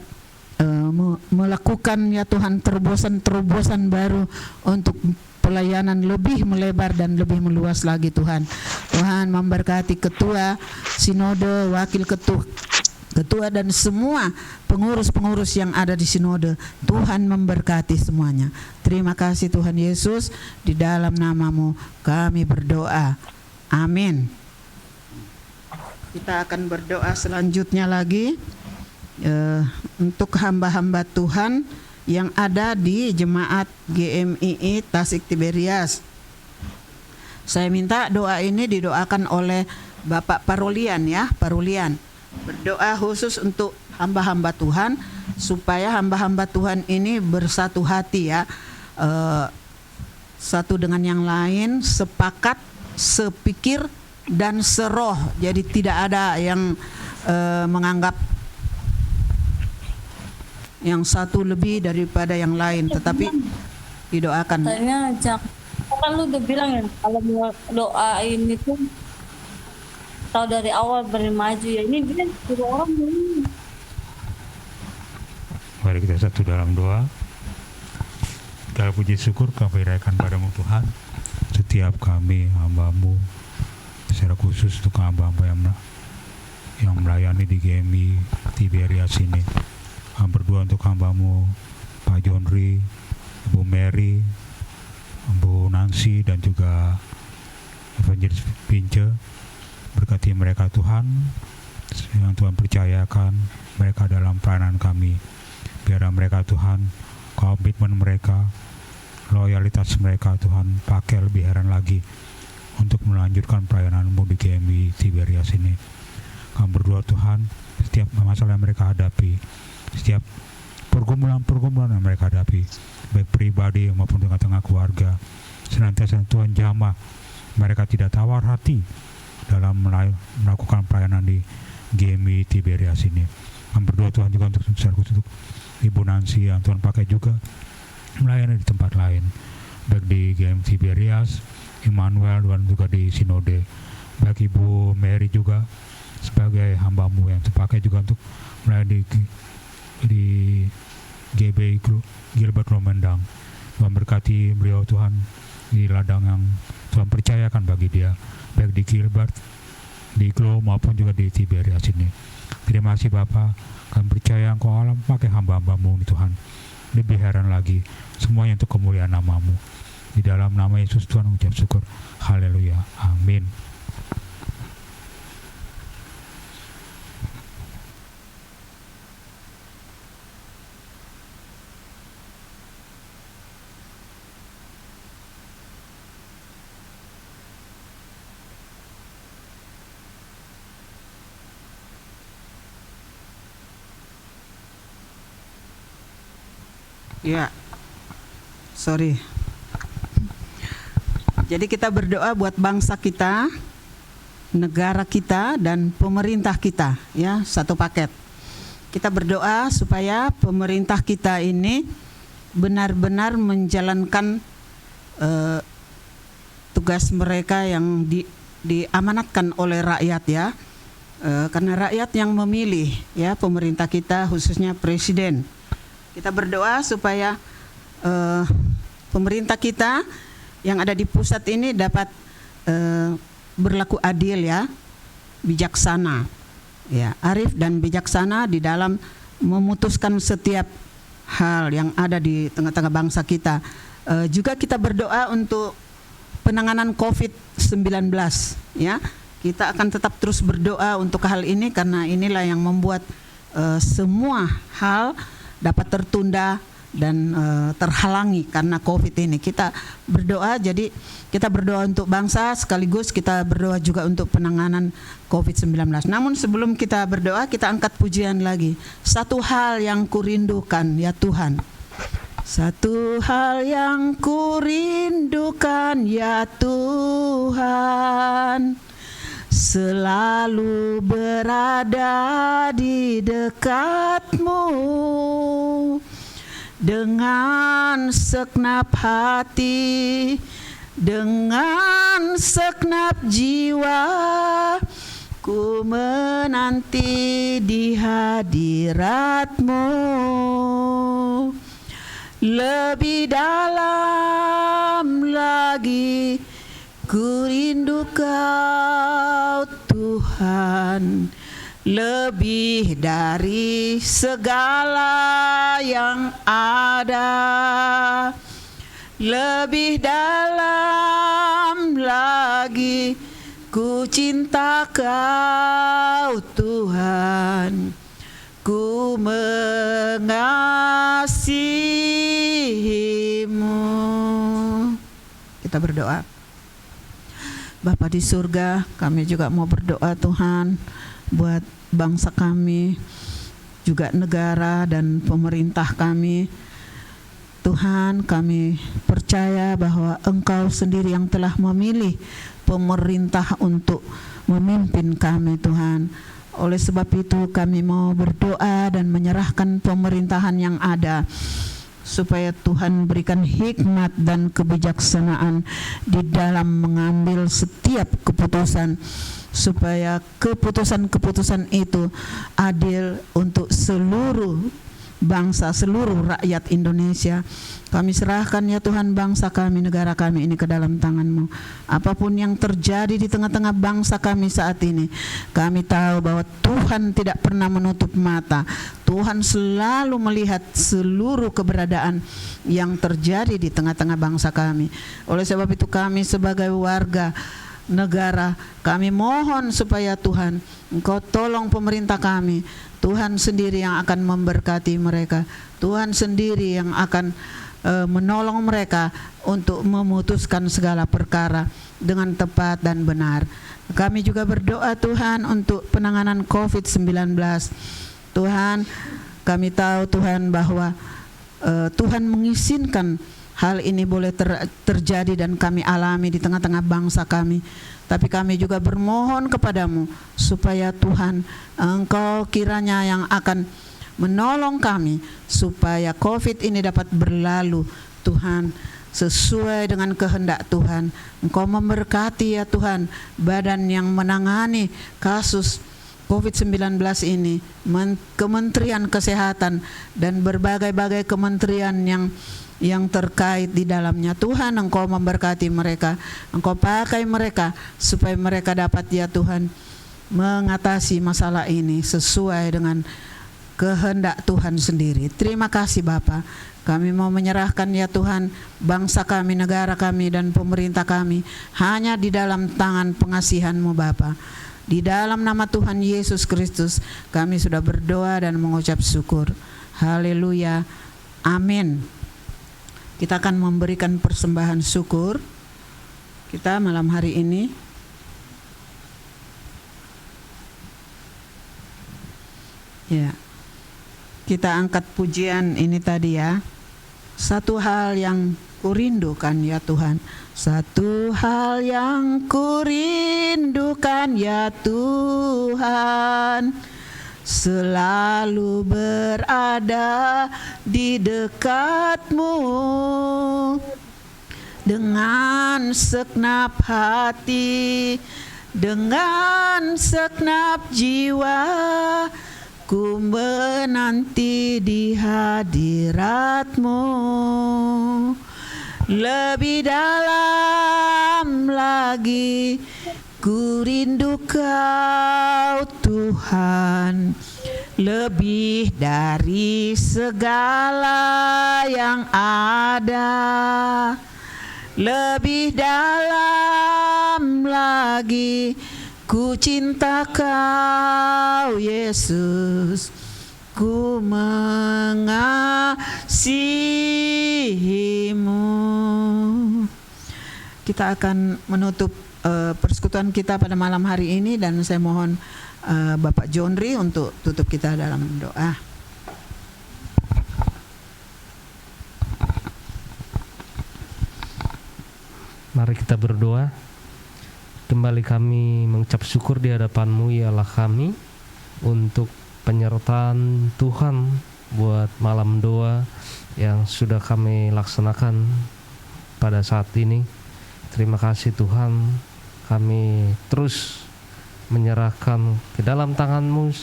melakukan ya Tuhan terobosan baru untuk pelayanan lebih melebar dan lebih meluas lagi Tuhan. Tuhan memberkati ketua sinode, wakil ketua dan semua pengurus-pengurus yang ada di sinode. Tuhan memberkati semuanya. Terima kasih Tuhan Yesus, di dalam nama-Mu kami berdoa. Amin. Kita akan berdoa selanjutnya lagi untuk hamba-hamba Tuhan yang ada di jemaat GMII Tasik Tiberias. Saya minta doa ini didoakan oleh Bapak Parulian ya, Parulian. Berdoa khusus untuk hamba-hamba Tuhan supaya hamba-hamba Tuhan ini bersatu hati ya, satu dengan yang lain, sepakat, sepikir dan seroh. Jadi tidak ada yang menganggap yang satu lebih daripada yang lain, tetapi didoakan. Katanya kan lu udah bilang ya kalau mau doa ini tuh tahu dari awal bermaju ya. Ini dia suruh orang ini. Mari kita satu dalam doa. Segala puji syukur kami berikan padamu Tuhan. Setiap kami hamba-Mu, secara khusus untuk hamba-hamba yang melayani di GMI Tiberias ini. Kami berdoa untuk hamba-Mu Pak Jonri, Ibu Mary, Bu Nancy dan juga Evangelis Pince. Berkati mereka Tuhan, yang Tuhan percayakan mereka dalam peranan kami. Biar mereka Tuhan, komitmen mereka, loyalitas mereka Tuhan pakai lebih heran lagi untuk melanjutkan pelayanan-Mu di GMI Tiberias ini. Kami berdoa Tuhan, setiap masalah yang mereka hadapi, setiap pergumulan-pergumulan yang mereka hadapi, baik pribadi maupun tengah-tengah keluarga, senantiasa Tuhan jamah mereka tidak tawar hati dalam melakukan pelayanan di GMI Tiberias ini. Kami berdoa Tuhan juga untuk Ibu Nancy yang Tuhan pakai juga melayani di tempat lain, baik di GMI Tiberias, Immanuel, dan juga di Sinode. Baik Ibu Mary juga sebagai hamba-Mu yang terpakai juga untuk melayani di GB Gilbert Romendang. Tuhan berkati beliau Tuhan di ladang yang Tuhan percayakan bagi dia, baik di Gilbert, di Glo maupun juga di Tiberias ini. Terima kasih Bapa, kami percaya Engkau alam pakai hamba-hamba-Mu Tuhan. Lebih heran lagi, semuanya untuk kemuliaan nama-Mu. Di dalam nama Yesus Tuhan mengucap syukur. Haleluya. Amin. Ya, sorry. Jadi kita berdoa buat bangsa kita, negara kita, dan pemerintah kita, ya, satu paket. Kita berdoa supaya pemerintah kita ini benar-benar menjalankan tugas mereka yang diamanatkan oleh rakyat, ya. Karena rakyat yang memilih, ya, pemerintah kita, khususnya presiden. Kita berdoa supaya pemerintah kita yang ada di pusat ini dapat berlaku adil, ya, bijaksana, ya, arif dan bijaksana di dalam memutuskan setiap hal yang ada di tengah-tengah bangsa kita. Juga kita berdoa untuk penanganan COVID-19, ya. Kita akan tetap terus berdoa untuk hal ini karena inilah yang membuat semua hal dapat tertunda dan terhalangi karena COVID ini. Kita berdoa, jadi kita berdoa untuk bangsa sekaligus kita berdoa juga untuk penanganan COVID-19. Namun sebelum kita berdoa, kita angkat pujian lagi. Satu hal yang kurindukan, ya Tuhan. Satu hal yang kurindukan, ya Tuhan, selalu berada di dekat-Mu dengan segenap hati, dengan segenap jiwa, ku menanti di hadirat-Mu. Lebih dalam lagi ku rindu Kau Tuhan, lebih dari segala yang ada, lebih dalam lagi ku cinta Kau Tuhan, ku mengasihi-Mu. Kita berdoa. Bapa di surga, kami juga mau berdoa Tuhan buat bangsa kami, juga negara dan pemerintah kami. Tuhan, kami percaya bahwa Engkau sendiri yang telah memilih pemerintah untuk memimpin kami Tuhan. Oleh sebab itu kami mau berdoa dan menyerahkan pemerintahan yang ada, supaya Tuhan berikan hikmat dan kebijaksanaan di dalam mengambil setiap keputusan, supaya keputusan-keputusan itu adil untuk seluruh bangsa, seluruh rakyat Indonesia. Kami serahkan ya Tuhan bangsa kami, negara kami ini ke dalam tangan-Mu. Apapun yang terjadi di tengah-tengah bangsa kami saat ini, kami tahu bahwa Tuhan tidak pernah menutup mata. Tuhan selalu melihat seluruh keberadaan yang terjadi di tengah-tengah bangsa kami. Oleh sebab itu kami sebagai warga negara, kami mohon supaya Tuhan Engkau tolong pemerintah kami. Tuhan sendiri yang akan memberkati mereka. Tuhan sendiri yang akan menolong mereka untuk memutuskan segala perkara dengan tepat dan benar. Kami juga berdoa Tuhan untuk penanganan COVID-19. Tuhan, kami tahu Tuhan bahwa Tuhan mengizinkan hal ini boleh terjadi dan kami alami di tengah-tengah bangsa kami. Tapi kami juga bermohon kepadamu supaya Tuhan, Engkau kiranya yang akan menolong kami supaya COVID ini dapat berlalu Tuhan, sesuai dengan kehendak Tuhan. Engkau memberkati ya Tuhan badan yang menangani kasus COVID-19 ini, Kementerian Kesehatan dan berbagai-bagai kementerian yang terkait di dalamnya. Tuhan, Engkau memberkati mereka, Engkau pakai mereka supaya mereka dapat ya Tuhan mengatasi masalah ini sesuai dengan kehendak Tuhan sendiri. Terima kasih Bapa. Kami mau menyerahkan ya Tuhan bangsa kami, negara kami dan pemerintah kami hanya di dalam tangan pengasihan-Mu Bapa. Di dalam nama Tuhan Yesus Kristus kami sudah berdoa dan mengucap syukur. Haleluya. Amin. Kita akan memberikan persembahan syukur kita malam hari ini. Ya. Kita angkat pujian ini tadi ya. Satu hal yang kurindukan ya Tuhan. Satu hal yang kurindukan ya Tuhan, selalu berada di dekat-Mu dengan segenap hati, dengan segenap jiwa. Ku menanti di hadirat-Mu, lebih dalam lagi ku rindu Kau Tuhan, lebih dari segala yang ada, lebih dalam lagi ku cinta Kau Yesus, ku mengasihi-Mu. Kita akan menutup persekutuan kita pada malam hari ini dan saya mohon Bapak Jonri untuk tutup kita dalam doa. Mari kita berdoa. Kembali kami mengucap syukur di hadapan-Mu ya Allah kami untuk penyertaan Tuhan buat malam doa yang sudah kami laksanakan pada saat ini. Terima kasih Tuhan, kami terus menyerahkan ke dalam tangan-Mu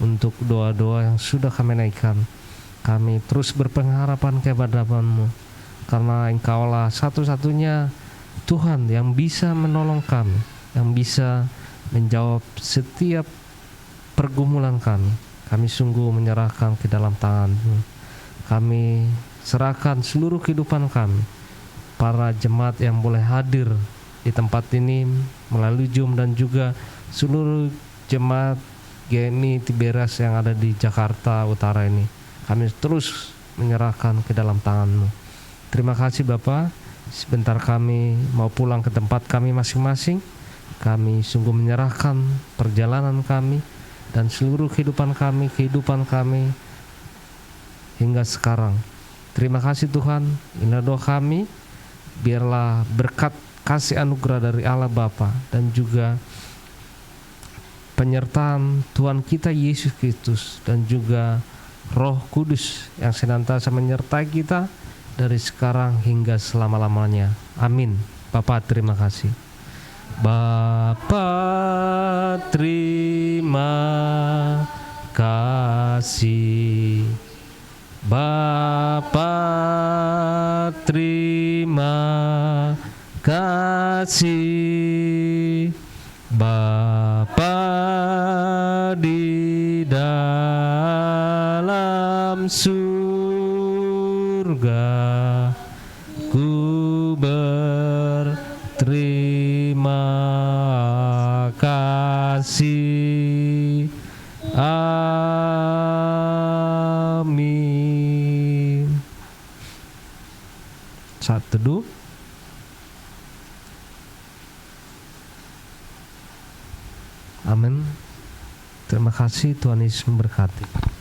untuk doa-doa yang sudah kami naikkan. Kami terus berpengharapan kepada-Mu karena Engkaulah satu-satunya Tuhan yang bisa menolong kami, yang bisa menjawab setiap pergumulan kami. Kami sungguh menyerahkan ke dalam tangan-Mu. Kami serahkan seluruh kehidupan kami, para jemaat yang boleh hadir di tempat ini melalui Zoom dan juga seluruh jemaat GMI Tiberias yang ada di Jakarta Utara ini. Kami terus menyerahkan ke dalam tangan-Mu. Terima kasih Bapak. Sebentar kami mau pulang ke tempat kami masing-masing. Kami sungguh menyerahkan perjalanan kami dan seluruh kehidupan kami hingga sekarang. Terima kasih Tuhan. Inilah doa kami. Biarlah berkat kasih anugerah dari Allah Bapa dan juga penyertaan Tuhan kita Yesus Kristus dan juga Roh Kudus yang senantiasa menyertai kita dari sekarang hingga selama-lamanya. Amin. Bapak terima kasih. Bapa terima kasih. Bapa terima kasih. Bapa di dalam surga, ku berterima kasih. Amin. Amin. Terima kasih, Tuhan Yesus memberkati.